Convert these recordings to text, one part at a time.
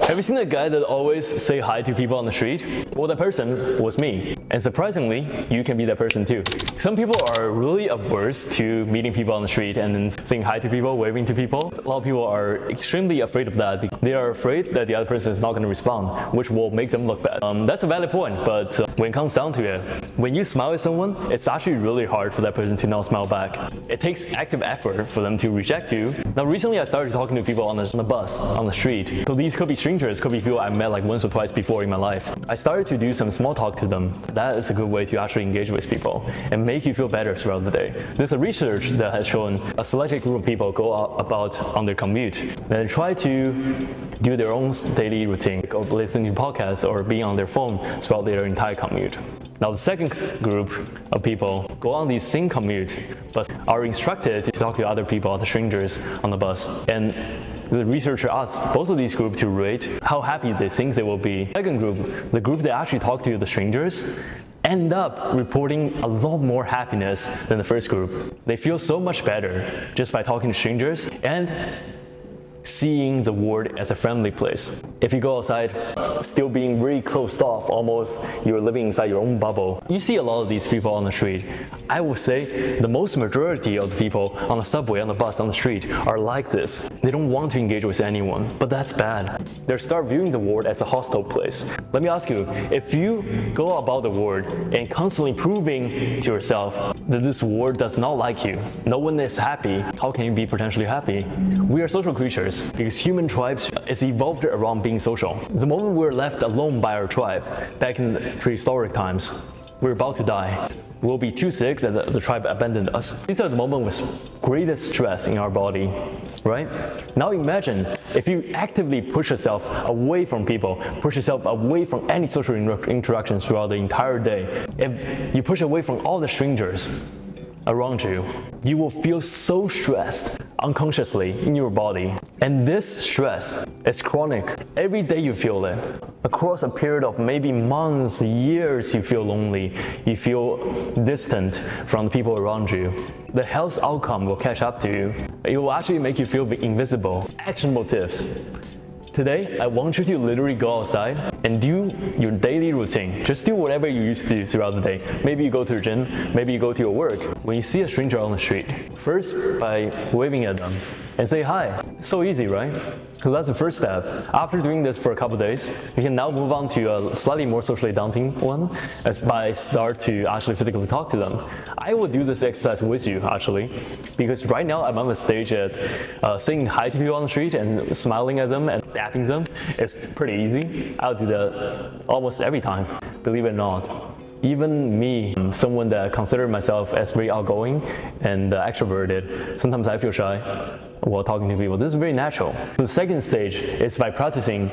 Have you seen a guy that always say hi to people on the street? Well, that person was me. And surprisingly, you can be that person too. Some people are really averse to meeting people on the street and then saying hi to people, waving to people. A lot of people are extremely afraid of that. They are afraid that the other person is not going to respond, which will make them look bad. That's a valid point, but when it comes down to it, when you smile at someone, it's actually really hard for that person to not smile back. It takes active effort for them to reject you. Now, recently I started talking to people on the bus, on the street. So these could be strangers, could be people I met like once or twice before in my life. I started to do some small talk to them. That is a good way to actually engage with people and make you feel better throughout the day. There's a research that has shown a selected group of people go about on their commute and try to do their own daily routine, or listening to podcasts or being on their phone throughout their entire commute. Now, the second group of people go on the same commute, but are instructed to talk to other people, other strangers on the bus. And the researcher asked both of these groups to rate how happy they think they will be. Second group, the group that actually talk to the strangers, end up reporting a lot more happiness than the first group. They feel so much better just by talking to strangers and seeing the world as a friendly place. If you go outside, still being really closed off, almost you're living inside your own bubble. You see a lot of these people on the street. I would say the most majority of the people on the subway, on the bus, on the street are like this. They don't want to engage with anyone, but that's bad. They start viewing the world as a hostile place. Let me ask you, if you go about the world and constantly proving to yourself that this world does not like you, no one is happy, how can you be potentially happy? We are social creatures, because human tribes is evolved around being social. The moment we're left alone by our tribe, back in prehistoric times, we're about to die. We'll be too sick that the tribe abandoned us. These are the moments with greatest stress in our body, right? Now imagine if you actively push yourself away from people, push yourself away from any social interactions throughout the entire day. If you push away from all the strangers around you, you will feel so stressed unconsciously in your body. And this stress is chronic. Every day you feel it. Across a period of maybe months, years, you feel lonely. You feel distant from the people around you. The health outcome will catch up to you. It will actually make you feel invisible. Actionable tips. Today, I want you to literally go outside and do your daily routine. Just do whatever you used to do throughout the day. Maybe you go to the gym, maybe you go to your work. When you see a stranger on the street, first by waving at them and say hi. So easy, right? So that's the first step. After doing this for a couple of days, you can now move on to a slightly more socially daunting one, as by start to actually physically talk to them. I will do this exercise with you actually, because right now I'm on the stage at saying hi to people on the street and smiling at them and dapping them. It's pretty easy. I'll do that almost every time, believe it or not. Even me, someone that I consider myself as very outgoing and extroverted, sometimes I feel shy while talking to people. This is very natural. The second stage is by practicing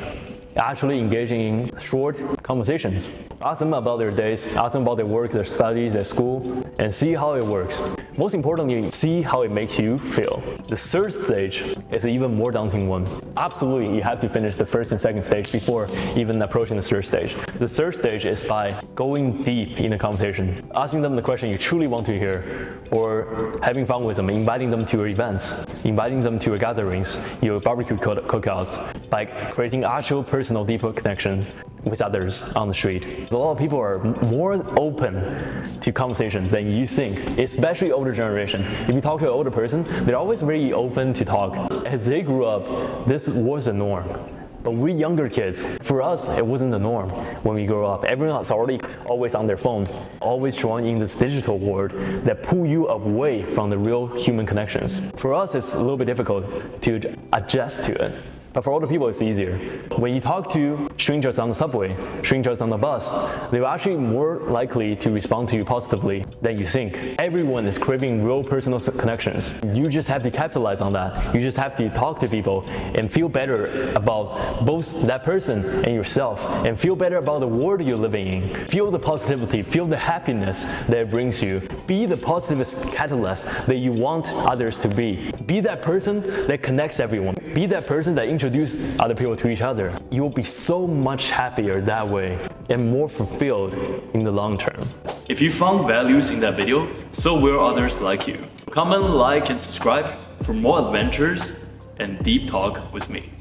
actually engaging in short conversations. Ask them about their days, ask them about their work, their studies, their school, and see how it works. Most importantly, see how it makes you feel. The third stage is an even more daunting one. Absolutely, you have to finish the first and second stage before even approaching the third stage. The third stage is by going deep in the conversation, asking them the question you truly want to hear, or having fun with them, inviting them to your events, inviting them to your gatherings, your barbecue cookouts, by creating actual personal, deeper connection with others on the street. A lot of people are more open to conversation than you think, especially older generation. If you talk to an older person, they're always very open to talk. As they grew up, this was the norm. But we younger kids, for us, it wasn't the norm when we grew up. Everyone's already always on their phone, always joined in this digital world that pull you away from the real human connections. For us, it's a little bit difficult to adjust to it. But for older people, it's easier. When you talk to strangers on the subway, strangers on the bus, they're actually more likely to respond to you positively than you think. Everyone is craving real personal connections. You just have to capitalize on that. You just have to talk to people and feel better about both that person and yourself, and feel better about the world you're living in. Feel the positivity, feel the happiness that it brings you. Be the positivist catalyst that you want others to be. Be that person that connects everyone. Be that person that introduce other people to each other. You will be so much happier that way and more fulfilled in the long term. If you found values in that video, so will others like you. Comment, like, and subscribe for more adventures and deep talk with me.